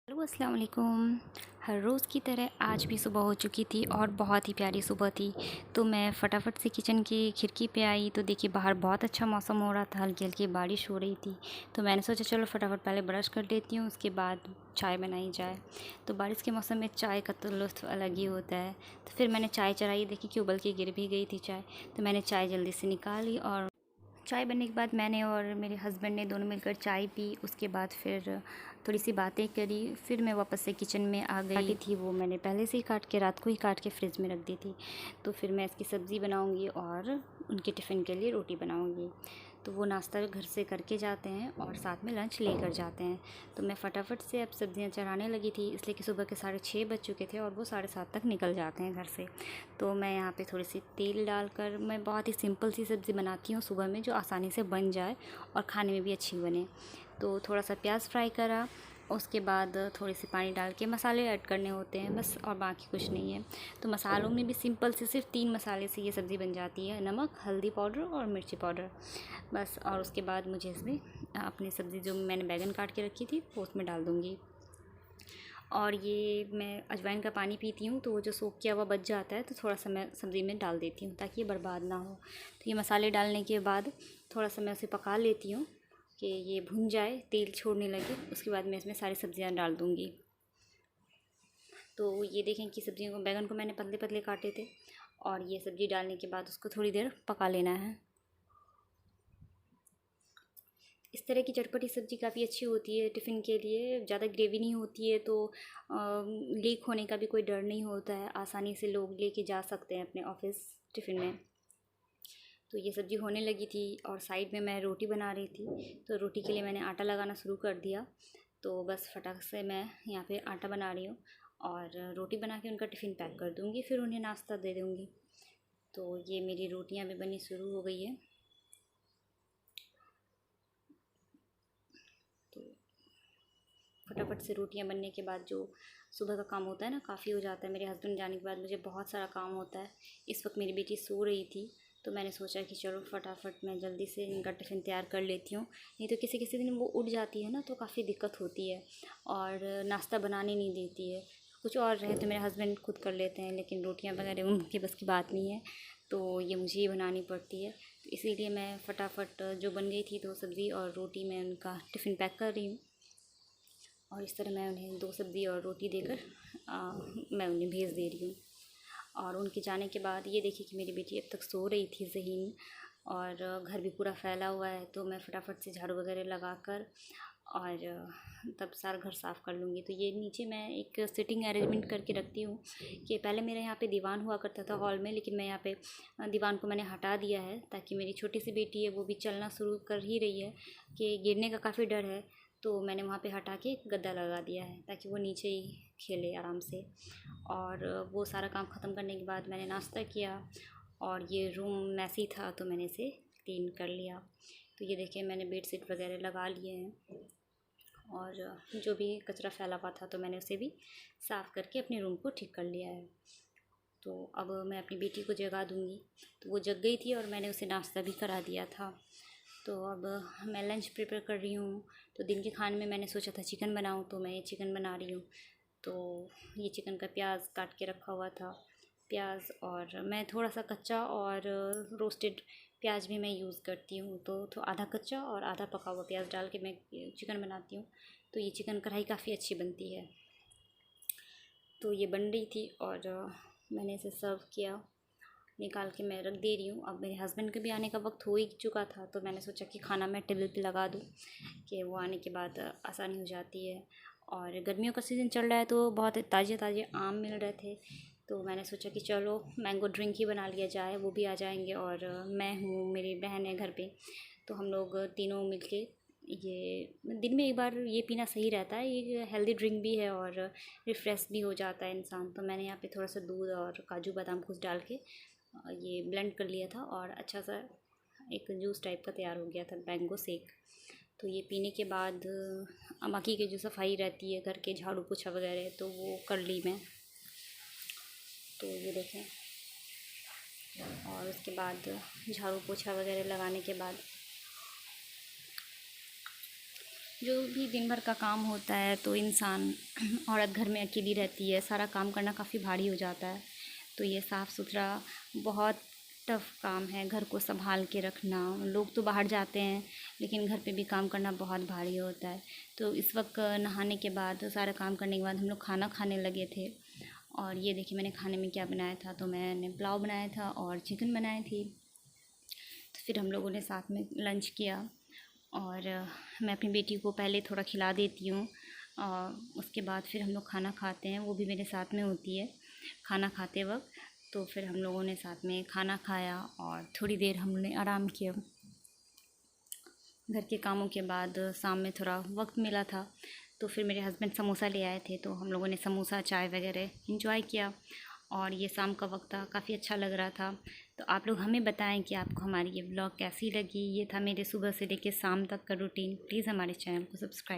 Hello अस्सलाम वालेकुम। हर रोज़ की तरह आज भी सुबह हो चुकी थी और बहुत ही प्यारी सुबह थी। तो मैं फटाफट से किचन की खिड़की पे आई तो देखिए बाहर बहुत अच्छा मौसम हो रहा था, हल्की हल्की बारिश हो रही थी। तो मैंने सोचा चलो फटाफट पहले ब्रश कर लेती हूँ, उसके बाद चाय बनाई जाए। तो बारिश के मौसम में चाय का तो लुत्फ़ अलग ही होता है। तो फिर मैंने चाय चढ़ाई, देखी कि उबल के गिर भी गई थी चाय। तो मैंने चाय जल्दी से निकाली और चाय बनने के बाद मैंने और मेरे हस्बैंड ने दोनों मिलकर चाय पी। उसके बाद फिर थोड़ी सी बातें करी। फिर मैं वापस से किचन में आ गई। काटी थी वो मैंने पहले से ही काट के, रात को ही काट के फ्रिज में रख दी थी। तो फिर मैं इसकी सब्ज़ी बनाऊंगी और उनके टिफ़िन के लिए रोटी बनाऊंगी। तो वो नाश्ता घर से करके जाते हैं और साथ में लंच लेकर जाते हैं। तो मैं फटाफट से अब सब्ज़ियाँ चढ़ाने लगी थी, इसलिए कि सुबह के 6:30 बज चुके थे और वो 7:30 तक निकल जाते हैं घर से। तो मैं यहाँ पे थोड़ी सी तेल डालकर, मैं बहुत ही सिंपल सी सब्ज़ी बनाती हूँ सुबह में, जो आसानी से बन जाए और खाने में भी अच्छी बने। तो थोड़ा सा प्याज फ्राई करा, उसके बाद थोड़ी सी पानी डाल के मसाले ऐड करने होते हैं बस, और बाकी कुछ नहीं है। तो मसालों में भी सिंपल से सिर्फ 3 मसाले से ये सब्ज़ी बन जाती है, नमक, हल्दी पाउडर और मिर्ची पाउडर बस। और उसके बाद मुझे इसमें अपनी सब्ज़ी जो मैंने बैगन काट के रखी थी वो उसमें डाल दूँगी। और ये मैं अजवाइन का पानी पीती हूँ, तो वो जो सोख किया हुआ बच जाता है तो थोड़ा सा मैं सब्ज़ी में डाल देती हूँ ताकि ये बर्बाद ना हो। तो ये मसाले डालने के बाद थोड़ा सा मैं उसे पका लेती हूँ कि ये भुन जाए, तेल छोड़ने लगे। उसके बाद मैं इसमें सारी सब्ज़ियाँ डाल दूँगी। तो ये देखें कि सब्ज़ियों को, बैगन को मैंने पतले पतले काटे थे और ये सब्ज़ी डालने के बाद उसको थोड़ी देर पका लेना है। इस तरह की चटपटी सब्ज़ी काफ़ी अच्छी होती है टिफ़िन के लिए। ज़्यादा ग्रेवी नहीं होती है तो लीक होने का भी कोई डर नहीं होता है, आसानी से लोग लेके जा सकते हैं अपने ऑफ़िस टिफ़िन में। तो ये सब्ज़ी होने लगी थी और साइड में मैं रोटी बना रही थी। तो रोटी के लिए मैंने आटा लगाना शुरू कर दिया। तो बस फटाक से मैं यहाँ पे आटा बना रही हूँ और रोटी बना के उनका टिफ़िन पैक कर दूँगी, फिर उन्हें नाश्ता दे दूँगी। तो ये मेरी रोटियाँ भी बनी शुरू हो गई है। तो फटाफट से रोटियां बनने के बाद जो सुबह का काम होता है ना, काफ़ी हो जाता है। मेरे हस्बैंड जाने के बाद मुझे बहुत सारा काम होता है। इस वक्त मेरी बेटी सो रही थी, तो मैंने सोचा कि चलो फटाफट मैं जल्दी से इनका टिफ़िन तैयार कर लेती हूँ। नहीं तो किसी किसी दिन वो उठ जाती है ना, तो काफ़ी दिक्कत होती है और नाश्ता बनाने नहीं देती है। कुछ और रहे तो मेरे हस्बैंड खुद कर लेते हैं, लेकिन रोटियां वगैरह उनके बस की बात नहीं है, तो ये मुझे ही बनानी पड़ती है। तो इसीलिए मैं फटाफट जो बन गई थी, 2 सब्ज़ी और रोटी, मैं उनका टिफ़िन पैक कर रही हूँ। और इस तरह मैं उन्हें 2 सब्ज़ी और रोटी देकर मैं उन्हें भेज दे रही हूँ। और उनके जाने के बाद ये देखिए कि मेरी बेटी अब तक सो रही थी ज़हीन, और घर भी पूरा फैला हुआ है। तो मैं फटाफट से झाड़ू वगैरह लगाकर और तब सारा घर साफ़ कर लूँगी। तो ये नीचे मैं एक सिटिंग अरेंजमेंट करके रखती हूँ कि पहले मेरे यहाँ पे दीवान हुआ करता था हॉल में, लेकिन मैं यहाँ पे दीवान को मैंने हटा दिया है ताकि मेरी छोटी सी बेटी है, वो भी चलना शुरू कर ही रही है, कि गिरने का काफ़ी डर है। तो मैंने वहाँ पे हटा के गद्दा लगा दिया है ताकि वो नीचे ही खेले आराम से। और वो सारा काम ख़त्म करने के बाद मैंने नाश्ता किया और ये रूम मैसी था तो मैंने इसे क्लीन कर लिया। तो ये देखिए मैंने बेडशीट वगैरह लगा लिए हैं और जो भी कचरा फैला हुआ था तो मैंने उसे भी साफ़ करके अपने रूम को ठीक कर लिया है। तो अब मैं अपनी बेटी को जगा दूँगी। तो वो जग गई थी और मैंने उसे नाश्ता भी करा दिया था। तो अब मैं लंच प्रिपेयर कर रही हूँ। तो दिन के खाने में मैंने सोचा था चिकन बनाऊँ, तो मैं ये चिकन बना रही हूँ। तो ये चिकन का प्याज काट के रखा हुआ था, प्याज, और मैं थोड़ा सा कच्चा और रोस्टेड प्याज भी मैं यूज़ करती हूँ। तो आधा कच्चा और आधा पका हुआ प्याज डाल के मैं चिकन बनाती हूँ। तो ये चिकन कढ़ाई काफ़ी अच्छी बनती है। तो ये बन रही थी और मैंने इसे सर्व किया, निकाल के मैं रख दे रही हूँ। अब मेरे हस्बैंड के भी आने का वक्त हो ही चुका था, तो मैंने सोचा कि खाना मैं टेबल पे लगा दूँ कि वो आने के बाद आसानी हो जाती है। और गर्मियों का सीज़न चल रहा है तो बहुत ताज़े ताज़े आम मिल रहे थे, तो मैंने सोचा कि चलो मैंगो ड्रिंक ही बना लिया जाए, वो भी आ जाएंगे और मैं हूँ, मेरी बहन है घर पे, तो हम लोग तीनों मिलके ये दिन में एक बार ये पीना सही रहता है। ये हेल्दी ड्रिंक भी है और रिफ़्रेश भी हो जाता है इंसान। तो मैंने यहाँ पे थोड़ा सा दूध और काजू बादाम कुछ डाल के ये ब्लेंड कर लिया था और अच्छा सा एक जूस टाइप का तैयार हो गया था, मैंगो शेक। तो ये पीने के बाद बाकी की जो सफाई रहती है घर के, झाड़ू पोछा वगैरह, तो वो कर ली मैं। तो ये देखें, और उसके बाद झाड़ू पोछा वगैरह लगाने के बाद जो भी दिन भर का काम होता है तो इंसान औरत घर में अकेली रहती है, सारा काम करना काफ़ी भारी हो जाता है। तो ये साफ़ सुथरा बहुत टफ काम है, घर को संभाल के रखना। लोग तो बाहर जाते हैं लेकिन घर पे भी काम करना बहुत भारी होता है। तो इस वक्त नहाने के बाद, सारा काम करने के बाद हम लोग खाना खाने लगे थे। और ये देखिए मैंने खाने में क्या बनाया था, तो मैंने पुलाव बनाया था और चिकन बनाई थी। तो फिर हम लोगों ने साथ में लंच किया। और मैं अपनी बेटी को पहले थोड़ा खिला देती हूँ और उसके बाद फिर हम लोग खाना खाते हैं, वो भी मेरे साथ में होती है खाना खाते वक्त। तो फिर हम लोगों ने साथ में खाना खाया और थोड़ी देर हमने आराम किया। घर के कामों के बाद शाम में थोड़ा वक्त मिला था तो फिर मेरे हस्बैंड समोसा ले आए थे, तो हम लोगों ने समोसा चाय वगैरह इंजॉय किया। और ये शाम का वक्त था, काफ़ी अच्छा लग रहा था। तो आप लोग हमें बताएं कि आपको हमारी ये ब्लॉग कैसी लगी। ये था मेरे सुबह से लेकर शाम तक का रूटीन। प्लीज़ हमारे चैनल को सब्सक्राइब